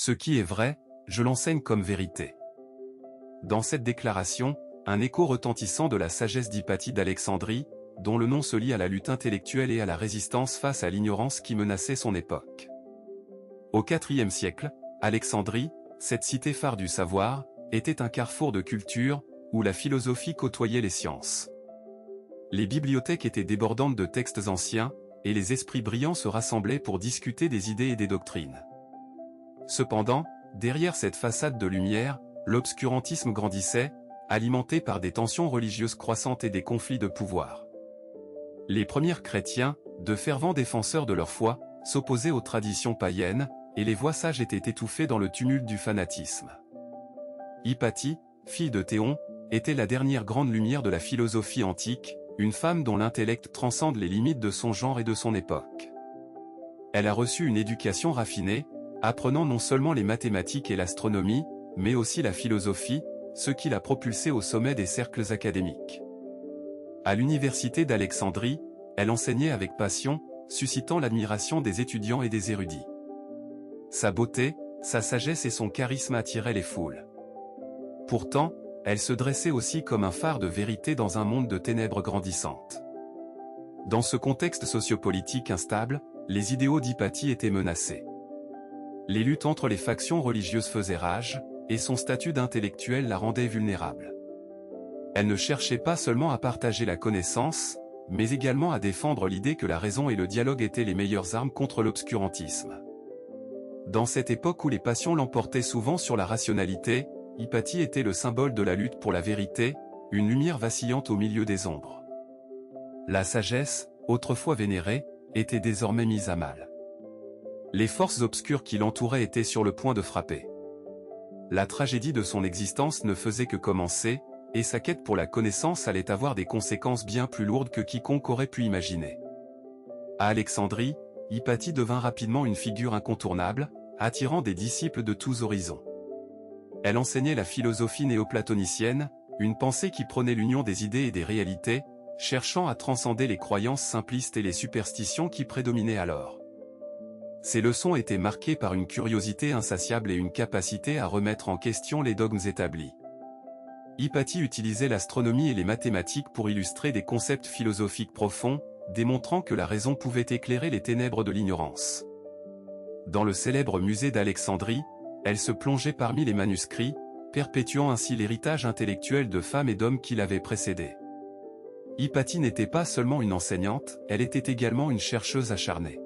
Ce qui est vrai, je l'enseigne comme vérité. Dans cette déclaration, un écho retentissant de la sagesse d'Hypatie d'Alexandrie, dont le nom se lie à la lutte intellectuelle et à la résistance face à l'ignorance qui menaçait son époque. Au IVe siècle, Alexandrie, cette cité phare du savoir, était un carrefour de culture, où la philosophie côtoyait les sciences. Les bibliothèques étaient débordantes de textes anciens, et les esprits brillants se rassemblaient pour discuter des idées et des doctrines. Cependant, derrière cette façade de lumière, l'obscurantisme grandissait, alimenté par des tensions religieuses croissantes et des conflits de pouvoir. Les premiers chrétiens, de fervents défenseurs de leur foi, s'opposaient aux traditions païennes, et les voix sages étaient étouffées dans le tumulte du fanatisme. Hypatie, fille de Théon, était la dernière grande lumière de la philosophie antique, une femme dont l'intellect transcende les limites de son genre et de son époque. Elle a reçu une éducation raffinée, apprenant non seulement les mathématiques et l'astronomie, mais aussi la philosophie, ce qui l'a propulsée au sommet des cercles académiques. À l'université d'Alexandrie, elle enseignait avec passion, suscitant l'admiration des étudiants et des érudits. Sa beauté, sa sagesse et son charisme attiraient les foules. Pourtant, elle se dressait aussi comme un phare de vérité dans un monde de ténèbres grandissantes. Dans ce contexte sociopolitique instable, les idéaux d'Hypatie étaient menacés. Les luttes entre les factions religieuses faisaient rage, et son statut d'intellectuelle la rendait vulnérable. Elle ne cherchait pas seulement à partager la connaissance, mais également à défendre l'idée que la raison et le dialogue étaient les meilleures armes contre l'obscurantisme. Dans cette époque où les passions l'emportaient souvent sur la rationalité, Hypatie était le symbole de la lutte pour la vérité, une lumière vacillante au milieu des ombres. La sagesse, autrefois vénérée, était désormais mise à mal. Les forces obscures qui l'entouraient étaient sur le point de frapper. La tragédie de son existence ne faisait que commencer, et sa quête pour la connaissance allait avoir des conséquences bien plus lourdes que quiconque aurait pu imaginer. À Alexandrie, Hypatie devint rapidement une figure incontournable, attirant des disciples de tous horizons. Elle enseignait la philosophie néoplatonicienne, une pensée qui prônait l'union des idées et des réalités, cherchant à transcender les croyances simplistes et les superstitions qui prédominaient alors. Ses leçons étaient marquées par une curiosité insatiable et une capacité à remettre en question les dogmes établis. Hypatie utilisait l'astronomie et les mathématiques pour illustrer des concepts philosophiques profonds, démontrant que la raison pouvait éclairer les ténèbres de l'ignorance. Dans le célèbre musée d'Alexandrie, elle se plongeait parmi les manuscrits, perpétuant ainsi l'héritage intellectuel de femmes et d'hommes qui l'avaient précédée. Hypatie n'était pas seulement une enseignante, elle était également une chercheuse acharnée.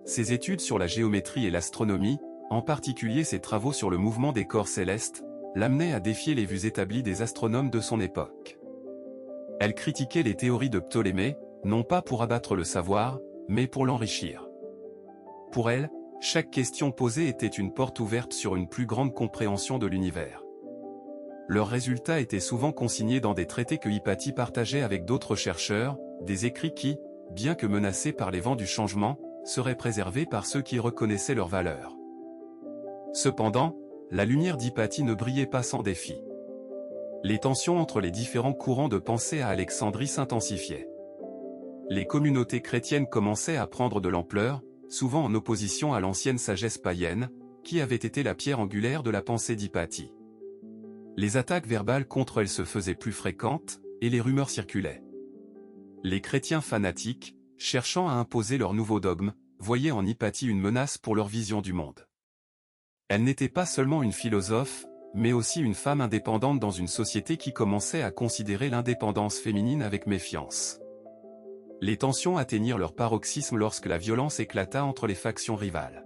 Ses études sur la géométrie et l'astronomie, en particulier ses travaux sur le mouvement des corps célestes, l'amenaient à défier les vues établies des astronomes de son époque. Elle critiquait les théories de Ptolémée, non pas pour abattre le savoir, mais pour l'enrichir. Pour elle, chaque question posée était une porte ouverte sur une plus grande compréhension de l'univers. Leurs résultats étaient souvent consignés dans des traités que Hypatie partageait avec d'autres chercheurs, des écrits qui, bien que menacés par les vents du changement, seraient préservés par ceux qui reconnaissaient leur valeur. Cependant, la lumière d'Hypatie ne brillait pas sans défi. Les tensions entre les différents courants de pensée à Alexandrie s'intensifiaient. Les communautés chrétiennes commençaient à prendre de l'ampleur, souvent en opposition à l'ancienne sagesse païenne, qui avait été la pierre angulaire de la pensée d'Hypatie. Les attaques verbales contre elle se faisaient plus fréquentes, et les rumeurs circulaient. Les chrétiens fanatiques, cherchant à imposer leur nouveau dogme, voyaient en Hypatie une menace pour leur vision du monde. Elle n'était pas seulement une philosophe, mais aussi une femme indépendante dans une société qui commençait à considérer l'indépendance féminine avec méfiance. Les tensions atteignirent leur paroxysme lorsque la violence éclata entre les factions rivales.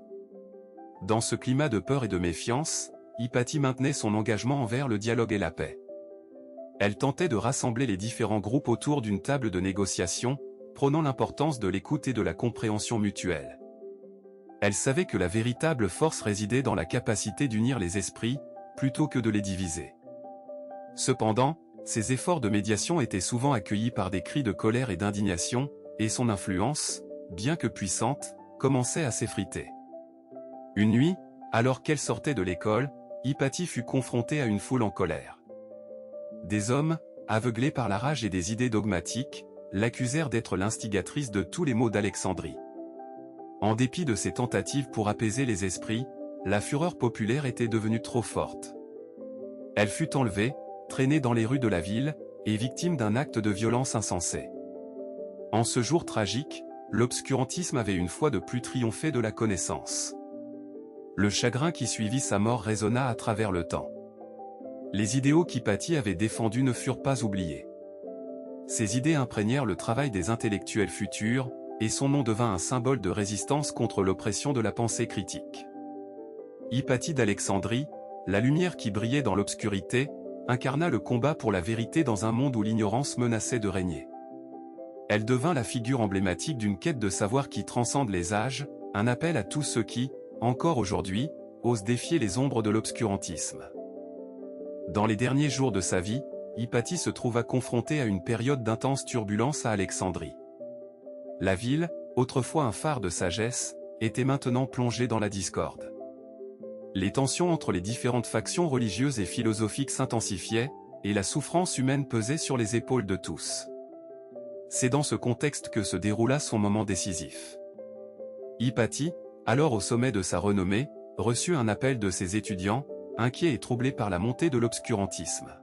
Dans ce climat de peur et de méfiance, Hypatie maintenait son engagement envers le dialogue et la paix. Elle tentait de rassembler les différents groupes autour d'une table de négociation, prônant l'importance de l'écoute et de la compréhension mutuelle. Elle savait que la véritable force résidait dans la capacité d'unir les esprits, plutôt que de les diviser. Cependant, ses efforts de médiation étaient souvent accueillis par des cris de colère et d'indignation, et son influence, bien que puissante, commençait à s'effriter. Une nuit, alors qu'elle sortait de l'école, Hypatie fut confrontée à une foule en colère. Des hommes, aveuglés par la rage et des idées dogmatiques, l'accusèrent d'être l'instigatrice de tous les maux d'Alexandrie. En dépit de ses tentatives pour apaiser les esprits, la fureur populaire était devenue trop forte. Elle fut enlevée, traînée dans les rues de la ville, et victime d'un acte de violence insensé. En ce jour tragique, l'obscurantisme avait une fois de plus triomphé de la connaissance. Le chagrin qui suivit sa mort résonna à travers le temps. Les idéaux qu'Hypatie avait défendus ne furent pas oubliés. Ses idées imprégnèrent le travail des intellectuels futurs, et son nom devint un symbole de résistance contre l'oppression de la pensée critique. Hypatie d'Alexandrie, la lumière qui brillait dans l'obscurité, incarna le combat pour la vérité dans un monde où l'ignorance menaçait de régner. Elle devint la figure emblématique d'une quête de savoir qui transcende les âges, un appel à tous ceux qui, encore aujourd'hui, osent défier les ombres de l'obscurantisme. Dans les derniers jours de sa vie, Hypatie se trouva confrontée à une période d'intense turbulence à Alexandrie. La ville, autrefois un phare de sagesse, était maintenant plongée dans la discorde. Les tensions entre les différentes factions religieuses et philosophiques s'intensifiaient, et la souffrance humaine pesait sur les épaules de tous. C'est dans ce contexte que se déroula son moment décisif. Hypatie, alors au sommet de sa renommée, reçut un appel de ses étudiants, inquiets et troublés par la montée de l'obscurantisme.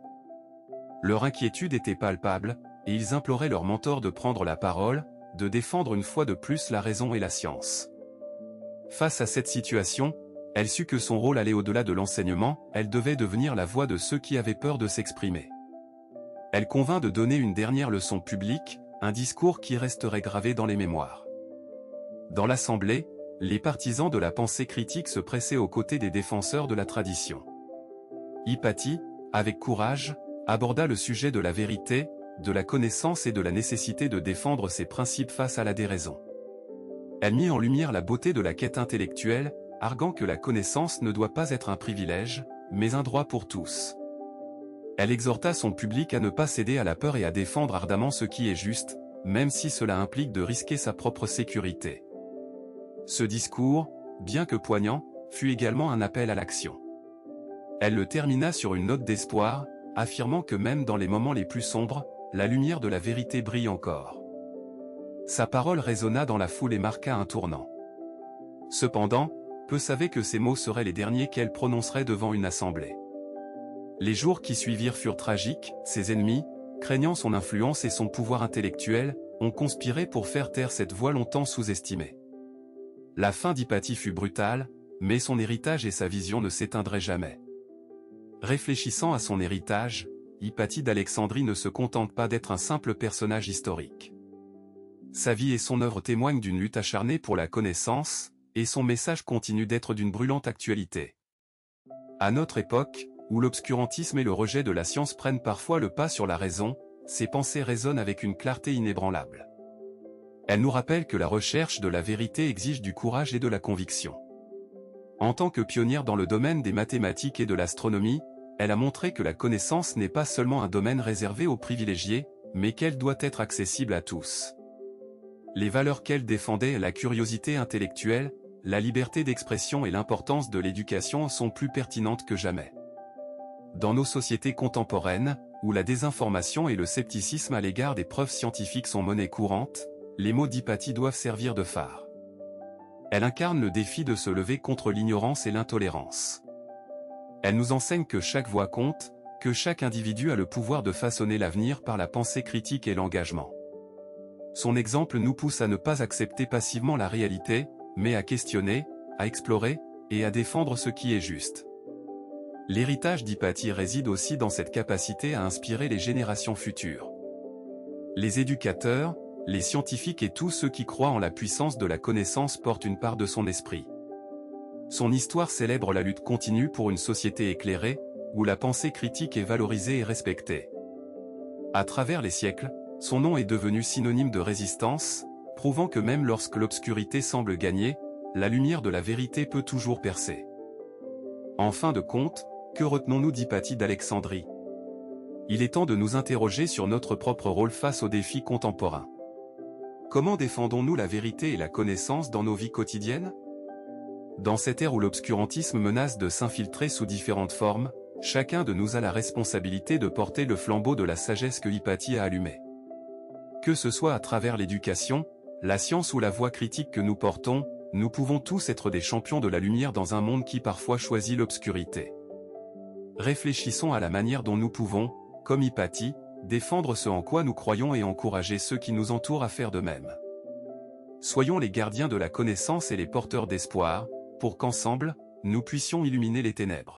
Leur inquiétude était palpable, et ils imploraient leur mentor de prendre la parole, de défendre une fois de plus la raison et la science. Face à cette situation, elle sut que son rôle allait au-delà de l'enseignement, elle devait devenir la voix de ceux qui avaient peur de s'exprimer. Elle convint de donner une dernière leçon publique, un discours qui resterait gravé dans les mémoires. Dans l'assemblée, les partisans de la pensée critique se pressaient aux côtés des défenseurs de la tradition. Hypatie, avec courage, aborda le sujet de la vérité, de la connaissance et de la nécessité de défendre ses principes face à la déraison. Elle mit en lumière la beauté de la quête intellectuelle, arguant que la connaissance ne doit pas être un privilège, mais un droit pour tous. Elle exhorta son public à ne pas céder à la peur et à défendre ardemment ce qui est juste, même si cela implique de risquer sa propre sécurité. Ce discours, bien que poignant, fut également un appel à l'action. Elle le termina sur une note d'espoir, affirmant que même dans les moments les plus sombres, la lumière de la vérité brille encore. Sa parole résonna dans la foule et marqua un tournant. Cependant, peu savaient que ces mots seraient les derniers qu'elle prononcerait devant une assemblée. Les jours qui suivirent furent tragiques, ses ennemis, craignant son influence et son pouvoir intellectuel, ont conspiré pour faire taire cette voix longtemps sous-estimée. La fin d'Hypatie fut brutale, mais son héritage et sa vision ne s'éteindraient jamais. Réfléchissant à son héritage, Hypatie d'Alexandrie ne se contente pas d'être un simple personnage historique. Sa vie et son œuvre témoignent d'une lutte acharnée pour la connaissance, et son message continue d'être d'une brûlante actualité. À notre époque, où l'obscurantisme et le rejet de la science prennent parfois le pas sur la raison, ses pensées résonnent avec une clarté inébranlable. Elle nous rappelle que la recherche de la vérité exige du courage et de la conviction. En tant que pionnière dans le domaine des mathématiques et de l'astronomie, elle a montré que la connaissance n'est pas seulement un domaine réservé aux privilégiés, mais qu'elle doit être accessible à tous. Les valeurs qu'elle défendait, la curiosité intellectuelle, la liberté d'expression et l'importance de l'éducation sont plus pertinentes que jamais. Dans nos sociétés contemporaines, où la désinformation et le scepticisme à l'égard des preuves scientifiques sont monnaie courante, les mots d'Hypatie doivent servir de phare. Elle incarne le défi de se lever contre l'ignorance et l'intolérance. Elle nous enseigne que chaque voix compte, que chaque individu a le pouvoir de façonner l'avenir par la pensée critique et l'engagement. Son exemple nous pousse à ne pas accepter passivement la réalité, mais à questionner, à explorer, et à défendre ce qui est juste. L'héritage d'Hypatie réside aussi dans cette capacité à inspirer les générations futures. Les éducateurs, les scientifiques et tous ceux qui croient en la puissance de la connaissance portent une part de son esprit. Son histoire célèbre la lutte continue pour une société éclairée, où la pensée critique est valorisée et respectée. À travers les siècles, son nom est devenu synonyme de résistance, prouvant que même lorsque l'obscurité semble gagner, la lumière de la vérité peut toujours percer. En fin de compte, que retenons-nous d'Hypatie d'Alexandrie? Il est temps de nous interroger sur notre propre rôle face aux défis contemporains. Comment défendons-nous la vérité et la connaissance dans nos vies quotidiennes? Dans cette ère où l'obscurantisme menace de s'infiltrer sous différentes formes, chacun de nous a la responsabilité de porter le flambeau de la sagesse que Hypatie a allumée. Que ce soit à travers l'éducation, la science ou la voix critique que nous portons, nous pouvons tous être des champions de la lumière dans un monde qui parfois choisit l'obscurité. Réfléchissons à la manière dont nous pouvons, comme Hypatie, défendre ce en quoi nous croyons et encourager ceux qui nous entourent à faire de même. Soyons les gardiens de la connaissance et les porteurs d'espoir, pour qu'ensemble, nous puissions illuminer les ténèbres.